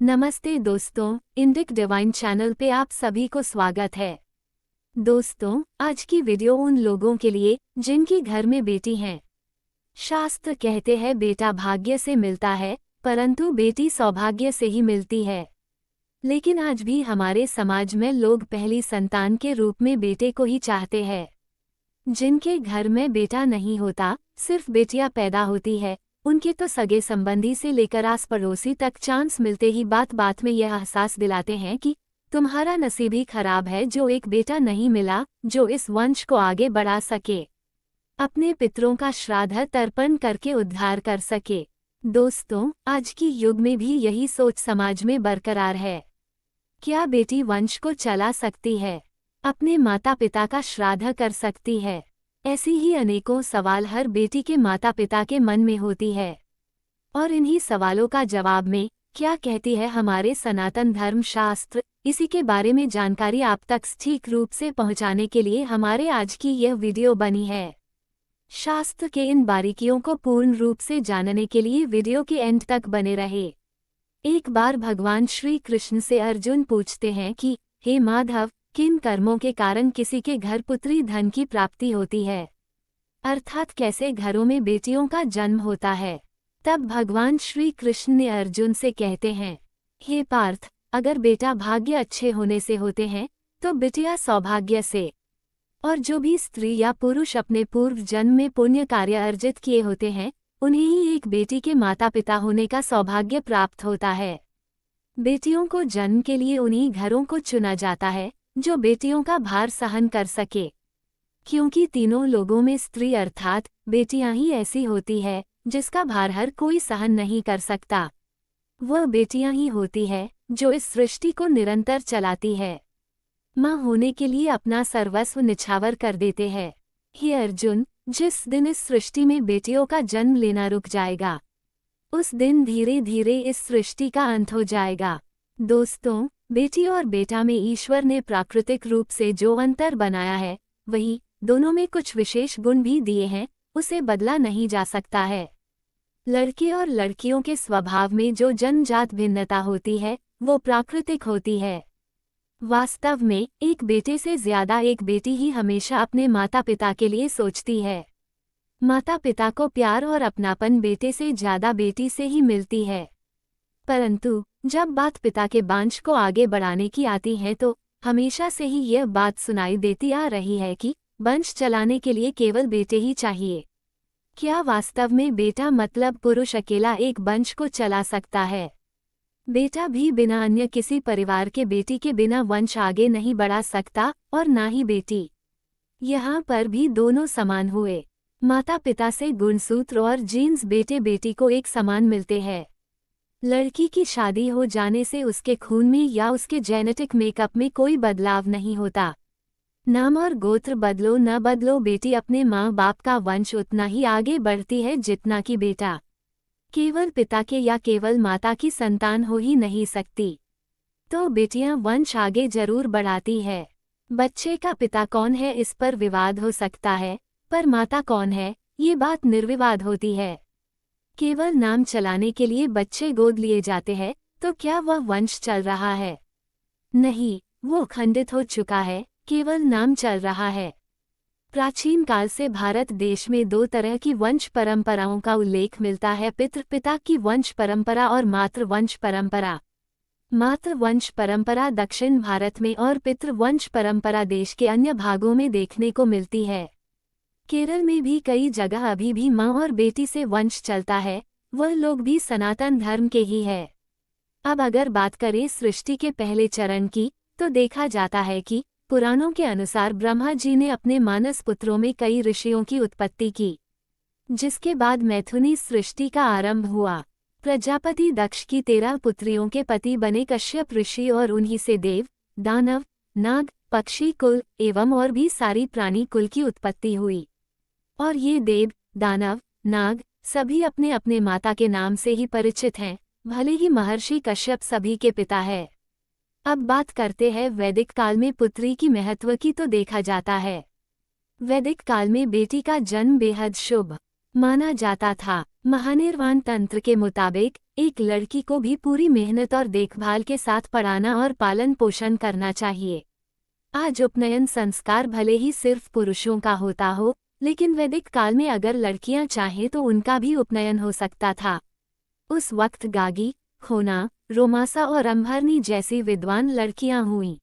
नमस्ते दोस्तों, Indic divine channel पे आप सभी को स्वागत है। दोस्तों, आज की वीडियो उन लोगों के लिए जिनकी घर में बेटी हैं। शास्त्र कहते हैं बेटा भाग्य से मिलता है, परंतु बेटी सौभाग्य से ही मिलती है। लेकिन आज भी हमारे समाज में लोग पहली संतान के रूप में बेटे को ही चाहते हैं। जिनके घर में बेटा नहीं होता, सिर्फ बेटियां पैदा होती है, उनके तो सगे संबंधी से लेकर आस पड़ोसी तक चांस मिलते ही बात बात में यह एहसास दिलाते हैं कि तुम्हारा नसीब ही खराब है जो एक बेटा नहीं मिला जो इस वंश को आगे बढ़ा सके, अपने पितरों का श्राद्ध तर्पण करके उद्धार कर सके। दोस्तों, आज की युग में भी यही सोच समाज में बरकरार है। क्या बेटी वंश को चला सकती है, अपने माता पिता का श्राद्ध कर सकती है? ऐसी ही अनेकों सवाल हर बेटी के माता पिता के मन में होती है। और इन्हीं सवालों का जवाब में क्या कहती है हमारे सनातन धर्म शास्त्र, इसी के बारे में जानकारी आप तक ठीक रूप से पहुंचाने के लिए हमारे आज की यह वीडियो बनी है। शास्त्र के इन बारीकियों को पूर्ण रूप से जानने के लिए वीडियो के एंड तक बने रहे। एक बार भगवान श्री कृष्ण से अर्जुन पूछते हैं कि हे माधव, किन कर्मों के कारण किसी के घर पुत्री धन की प्राप्ति होती है, अर्थात कैसे घरों में बेटियों का जन्म होता है। तब भगवान श्री कृष्ण ने अर्जुन से कहते हैं, हे पार्थ, अगर बेटा भाग्य अच्छे होने से होते हैं तो बिटिया सौभाग्य से, और जो भी स्त्री या पुरुष अपने पूर्व जन्म में पुण्य कार्य अर्जित किए होते हैं उन्हें ही एक बेटी के माता पिता होने का सौभाग्य प्राप्त होता है। बेटियों को जन्म के लिए उन्हीं घरों को चुना जाता है जो बेटियों का भार सहन कर सके, क्योंकि तीनों लोगों में स्त्री अर्थात बेटियां ही ऐसी होती है जिसका भार हर कोई सहन नहीं कर सकता। वह बेटियां ही होती है जो इस सृष्टि को निरंतर चलाती है, माँ होने के लिए अपना सर्वस्व निछावर कर देते हैं। हे अर्जुन, जिस दिन इस सृष्टि में बेटियों का जन्म लेना रुक जाएगा, उस दिन धीरे धीरे इस सृष्टि का अंत हो जाएगा। दोस्तों, बेटी और बेटा में ईश्वर ने प्राकृतिक रूप से जो अंतर बनाया है, वही दोनों में कुछ विशेष गुण भी दिए हैं, उसे बदला नहीं जा सकता है। लड़के और लड़कियों के स्वभाव में जो जन्मजात भिन्नता होती है वो प्राकृतिक होती है। वास्तव में एक बेटे से ज्यादा एक बेटी ही हमेशा अपने माता पिता के लिए सोचती है। माता पिता को प्यार और अपनापन बेटे से ज्यादा बेटी से ही मिलती है। परंतु जब बात पिता के वंश को आगे बढ़ाने की आती है तो हमेशा से ही यह बात सुनाई देती आ रही है कि वंश चलाने के लिए केवल बेटे ही चाहिए। क्या वास्तव में बेटा मतलब पुरुष अकेला एक वंश को चला सकता है? बेटा भी बिना अन्य किसी परिवार के बेटी के बिना वंश आगे नहीं बढ़ा सकता, और ना ही बेटी। यहाँ पर भी दोनों समान हुए। माता पिता से गुणसूत्र और जीन्स बेटे बेटी को एक समान मिलते हैं। लड़की की शादी हो जाने से उसके खून में या उसके जेनेटिक मेकअप में कोई बदलाव नहीं होता। नाम और गोत्र बदलो न बदलो, बेटी अपने माँ बाप का वंश उतना ही आगे बढ़ती है जितना कि बेटा। केवल पिता के या केवल माता की संतान हो ही नहीं सकती, तो बेटियां वंश आगे जरूर बढ़ाती है। बच्चे का पिता कौन है इस पर विवाद हो सकता है, पर माता कौन है ये बात निर्विवाद होती है। केवल नाम चलाने के लिए बच्चे गोद लिए जाते हैं तो क्या वह वंश चल रहा है? नहीं, वो खंडित हो चुका है, केवल नाम चल रहा है। प्राचीन काल से भारत देश में दो तरह की वंश परंपराओं का उल्लेख मिलता है, पिता की वंश परंपरा और मातृवंश परंपरा। मातृवंश परंपरा दक्षिण भारत में और पितृवंश परंपरा देश के अन्य भागों में देखने को मिलती है। केरल में भी कई जगह अभी भी माँ और बेटी से वंश चलता है, वह लोग भी सनातन धर्म के ही है। अब अगर बात करें सृष्टि के पहले चरण की, तो देखा जाता है कि पुराणों के अनुसार ब्रह्मा जी ने अपने मानस पुत्रों में कई ऋषियों की उत्पत्ति की, जिसके बाद मैथुनी सृष्टि का आरंभ हुआ। प्रजापति दक्ष की 13 पुत्रियों के पति बने कश्यप ऋषि और उन्हीं से देव, दानव, नाग, पक्षी कुल एवं और भी सारी प्राणी कुल की उत्पत्ति हुई। और ये देव, दानव, नाग सभी अपने अपने माता के नाम से ही परिचित हैं, भले ही महर्षि कश्यप सभी के पिता है। अब बात करते हैं वैदिक काल में पुत्री की महत्व की, तो देखा जाता है वैदिक काल में बेटी का जन्म बेहद शुभ माना जाता था। महानिर्वाण तंत्र के मुताबिक एक लड़की को भी पूरी मेहनत और देखभाल के साथ पढ़ाना और पालन पोषण करना चाहिए। आज उपनयन संस्कार भले ही सिर्फ पुरुषों का होता हो, लेकिन वैदिक काल में अगर लड़कियां चाहें तो उनका भी उपनयन हो सकता था। उस वक्त गागी, खोना, रोमासा और अम्भरनी जैसी विद्वान लड़कियां हुईं,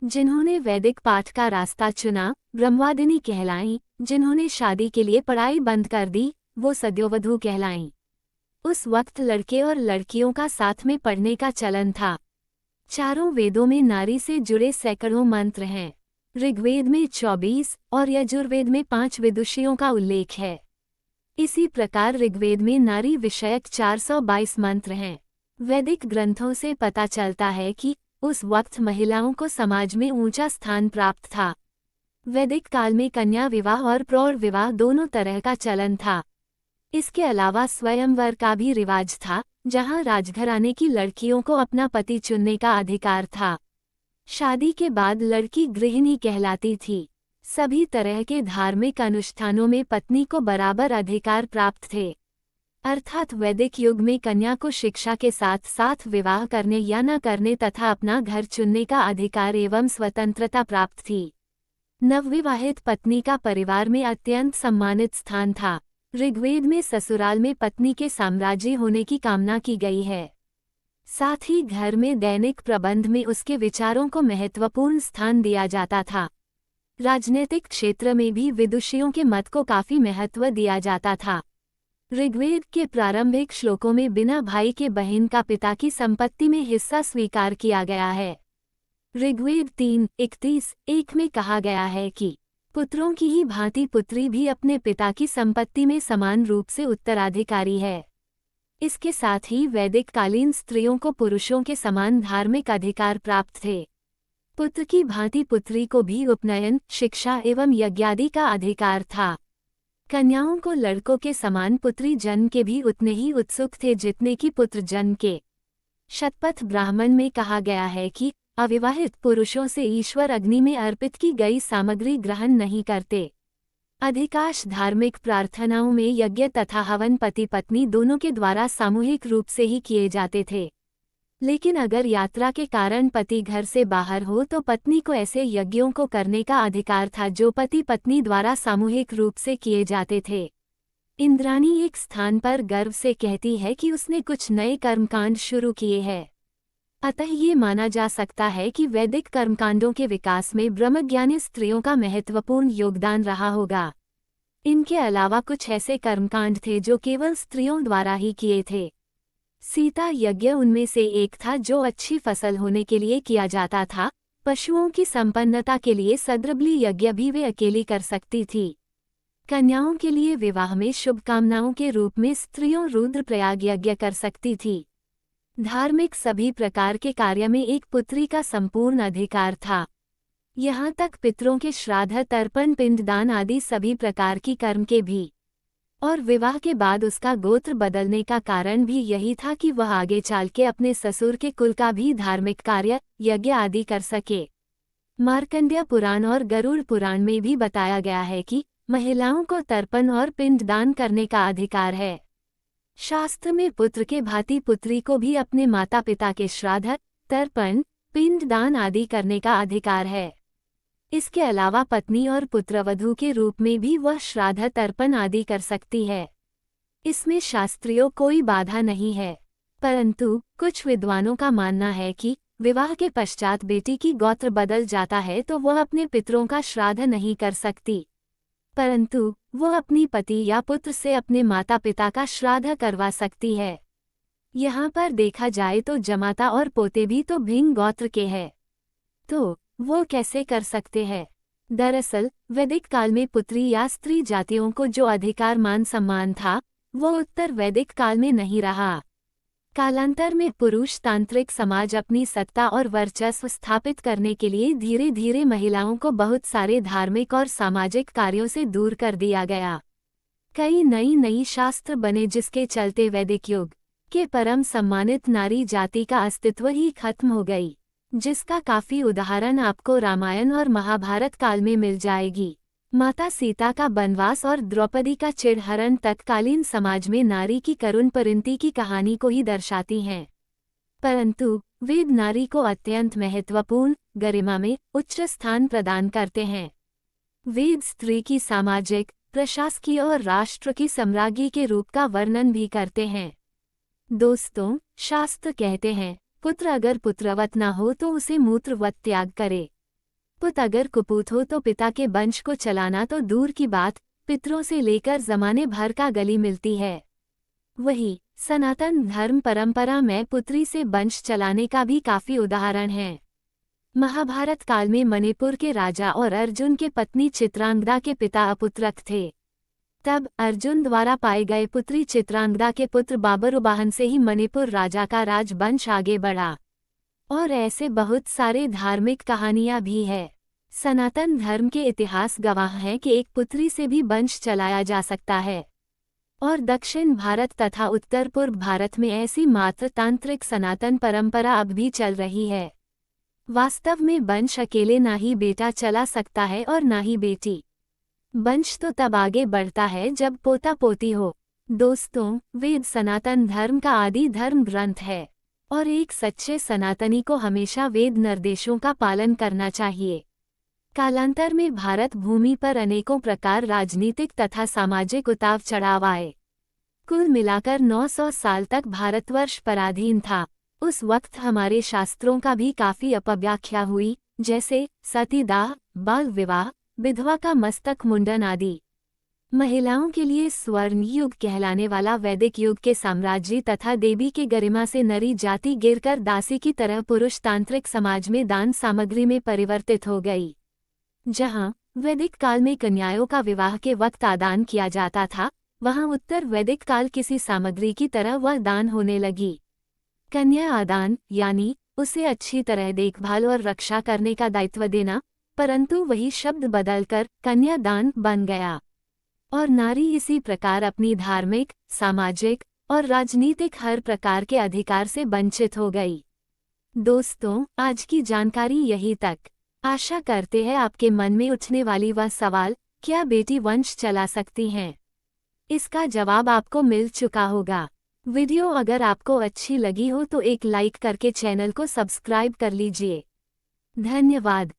जिन्होंने वैदिक पाठ का रास्ता चुना, ब्रह्मवादिनी कहलाईं। जिन्होंने शादी के लिए पढ़ाई बंद कर दी, वो सद्योवधू कहलाईं। उस वक्त लड़के और लड़कियों का साथ में पढ़ने का चलन था। चारों वेदों में नारी से जुड़े सैकड़ों मंत्र हैं। ऋग्वेद में 24 और यजुर्वेद में 5 विदुषियों का उल्लेख है। इसी प्रकार ऋग्वेद में नारी विषयक 422 मंत्र हैं। वैदिक ग्रंथों से पता चलता है कि उस वक्त महिलाओं को समाज में ऊंचा स्थान प्राप्त था। वैदिक काल में कन्या विवाह और प्रौढ़ विवाह दोनों तरह का चलन था। इसके अलावा स्वयंवर का भी रिवाज था, जहां राजघराने की लड़कियों को अपना पति चुनने का अधिकार था। शादी के बाद लड़की गृहिणी कहलाती थी। सभी तरह के धार्मिक अनुष्ठानों में पत्नी को बराबर अधिकार प्राप्त थे। अर्थात वैदिक युग में कन्या को शिक्षा के साथ साथ विवाह करने या न करने तथा अपना घर चुनने का अधिकार एवं स्वतंत्रता प्राप्त थी। नवविवाहित पत्नी का परिवार में अत्यंत सम्मानित स्थान था। ऋग्वेद में ससुराल में पत्नी के साम्राज्य होने की कामना की गई है। साथ ही घर में दैनिक प्रबंध में उसके विचारों को महत्वपूर्ण स्थान दिया जाता था। राजनीतिक क्षेत्र में भी विदुषियों के मत को काफी महत्व दिया जाता था। ऋग्वेद के प्रारंभिक श्लोकों में बिना भाई के बहन का पिता की संपत्ति में हिस्सा स्वीकार किया गया है। ऋग्वेद 3:31 में कहा गया है कि पुत्रों की ही भांति पुत्री भी अपने पिता की संपत्ति में समान रूप से उत्तराधिकारी है। इसके साथ ही वैदिक कालीन स्त्रियों को पुरुषों के समान धार्मिक अधिकार प्राप्त थे। पुत्र की भांति पुत्री को भी उपनयन, शिक्षा एवं यज्ञादि का अधिकार था। कन्याओं को लड़कों के समान पुत्री जन्म के भी उतने ही उत्सुक थे जितने की पुत्र जन्म के। शतपथ ब्राह्मण में कहा गया है कि अविवाहित पुरुषों से ईश्वर अग्नि में अर्पित की गई सामग्री ग्रहण नहीं करते। अधिकांश धार्मिक प्रार्थनाओं में यज्ञ तथा हवन पति पत्नी दोनों के द्वारा सामूहिक रूप से ही किए जाते थे। लेकिन अगर यात्रा के कारण पति घर से बाहर हो तो पत्नी को ऐसे यज्ञों को करने का अधिकार था जो पति पत्नी द्वारा सामूहिक रूप से किए जाते थे। इंद्राणी एक स्थान पर गर्व से कहती है कि उसने कुछ नए कर्मकांड शुरू किए हैं। अतः ये माना जा सकता है कि वैदिक कर्मकांडों के विकास में ब्रह्मज्ञानी स्त्रियों का महत्वपूर्ण योगदान रहा होगा। इनके अलावा कुछ ऐसे कर्मकांड थे जो केवल स्त्रियों द्वारा ही किए थे। सीता यज्ञ उनमें से एक था जो अच्छी फसल होने के लिए किया जाता था। पशुओं की संपन्नता के लिए सद्रबली यज्ञ भी वे अकेली कर सकती थी। कन्याओं के लिए विवाह में शुभकामनाओं के रूप में स्त्रियों रुद्रप्रयाग यज्ञ कर सकती थी। धार्मिक सभी प्रकार के कार्य में एक पुत्री का संपूर्ण अधिकार था। यहाँ तक पितरों के श्राद्ध, तर्पण, पिंडदान आदि सभी प्रकार की कर्म के भी। और विवाह के बाद उसका गोत्र बदलने का कारण भी यही था कि वह आगे चल के अपने ससुर के कुल का भी धार्मिक कार्य, यज्ञ आदि कर सके। मार्कंडेय पुराण और गरुड़ पुराण में भी बताया गया है कि महिलाओं को तर्पण और पिंडदान करने का अधिकार है। शास्त्र में पुत्र के भांति पुत्री को भी अपने माता पिता के श्राद्ध, तर्पण, पिंडदान आदि करने का अधिकार है। इसके अलावा पत्नी और पुत्रवधू के रूप में भी वह श्राद्ध, तर्पण आदि कर सकती है। इसमें शास्त्रीय कोई बाधा नहीं है। परंतु कुछ विद्वानों का मानना है कि विवाह के पश्चात बेटी की गोत्र बदल जाता है तो वह अपने पितरों का श्राद्ध नहीं कर सकती, परंतु वह अपनी पति या पुत्र से अपने माता पिता का श्राद्ध करवा सकती है। यहाँ पर देखा जाए तो जमाता और पोते भी तो भिन्न गोत्र के हैं, तो वो कैसे कर सकते हैं? दरअसल वैदिक काल में पुत्री या स्त्री जातियों को जो अधिकार मान सम्मान था वो उत्तर वैदिक काल में नहीं रहा। कालांतर में पुरुष तांत्रिक समाज अपनी सत्ता और वर्चस्व स्थापित करने के लिए धीरे धीरे महिलाओं को बहुत सारे धार्मिक और सामाजिक कार्यों से दूर कर दिया गया। कई नई शास्त्र बने जिसके चलते वैदिक युग के परम सम्मानित नारी जाति का अस्तित्व ही खत्म हो गई, जिसका काफी उदाहरण आपको रामायण और महाभारत काल में मिल जाएगी। माता सीता का बनवास और द्रौपदी का चिड़हरण तत्कालीन समाज में नारी की करुण परिणति की कहानी को ही दर्शाती हैं। परंतु वेद नारी को अत्यंत महत्वपूर्ण, गरिमा में उच्च स्थान प्रदान करते हैं। वेद स्त्री की सामाजिक, प्रशासकीय और राष्ट्र की सम्राज्ञी के रूप का वर्णन भी करते हैं। दोस्तों, शास्त्र कहते हैं, पुत्र अगर पुत्रवत न हो तो उसे मूत्रवत त्याग करे। पुत्र अगर कुपूत हो तो पिता के वंश को चलाना तो दूर की बात, पितरों से लेकर जमाने भर का गली मिलती है। वही सनातन धर्म परंपरा में पुत्री से वंश चलाने का भी काफी उदाहरण है। महाभारत काल में मणिपुर के राजा और अर्जुन के पत्नी चित्रांगदा के पिता अपुत्रक थे। तब अर्जुन द्वारा पाए गए पुत्री चित्रांगदा के पुत्र बाबरुवाहन से ही मणिपुर राजा का राजवंश आगे बढ़ा। और ऐसे बहुत सारे धार्मिक कहानियां भी है। सनातन धर्म के इतिहास गवाह हैं कि एक पुत्री से भी वंश चलाया जा सकता है। और दक्षिण भारत तथा उत्तर पूर्व भारत में ऐसी मातृतांत्रिक सनातन परंपरा अब भी चल रही है। वास्तव में वंश अकेले ना ही बेटा चला सकता है और ना ही बेटी। वंश तो तब आगे बढ़ता है जब पोता पोती हो। दोस्तों, वेद सनातन धर्म का आदि धर्म ग्रंथ है और एक सच्चे सनातनी को हमेशा वेद निर्देशों का पालन करना चाहिए। कालांतर में भारत भूमि पर अनेकों प्रकार राजनीतिक तथा सामाजिक उतार चढ़ाव आए। कुल मिलाकर 900 साल तक भारतवर्ष पराधीन था। उस वक्त हमारे शास्त्रों का भी काफी अपव्याख्या हुई, जैसे सतीदाह, बाल विवाह, विधवा का मस्तक मुंडन आदि। महिलाओं के लिए स्वर्ण युग कहलाने वाला वैदिक युग के साम्राज्य तथा देवी की गरिमा से नरी जाति गिरकर दासी की तरह पुरुष तांत्रिक समाज में दान सामग्री में परिवर्तित हो गई। जहां वैदिक काल में कन्याओं का विवाह के वक्त आदान किया जाता था, वहां उत्तर वैदिक काल किसी सामग्री की तरह वह दान होने लगी। कन्या आदान यानी उसे अच्छी तरह देखभाल और रक्षा करने का दायित्व देना, परंतु वही शब्द बदलकर कन्यादान बन गया और नारी इसी प्रकार अपनी धार्मिक, सामाजिक और राजनीतिक हर प्रकार के अधिकार से वंचित हो गई। दोस्तों, आज की जानकारी यही तक। आशा करते हैं आपके मन में उठने वाली वह सवाल, क्या बेटी वंश चला सकती हैं? इसका जवाब आपको मिल चुका होगा। वीडियो अगर आपको अच्छी लगी हो तो एक लाइक करके चैनल को सब्सक्राइब कर लीजिए। धन्यवाद।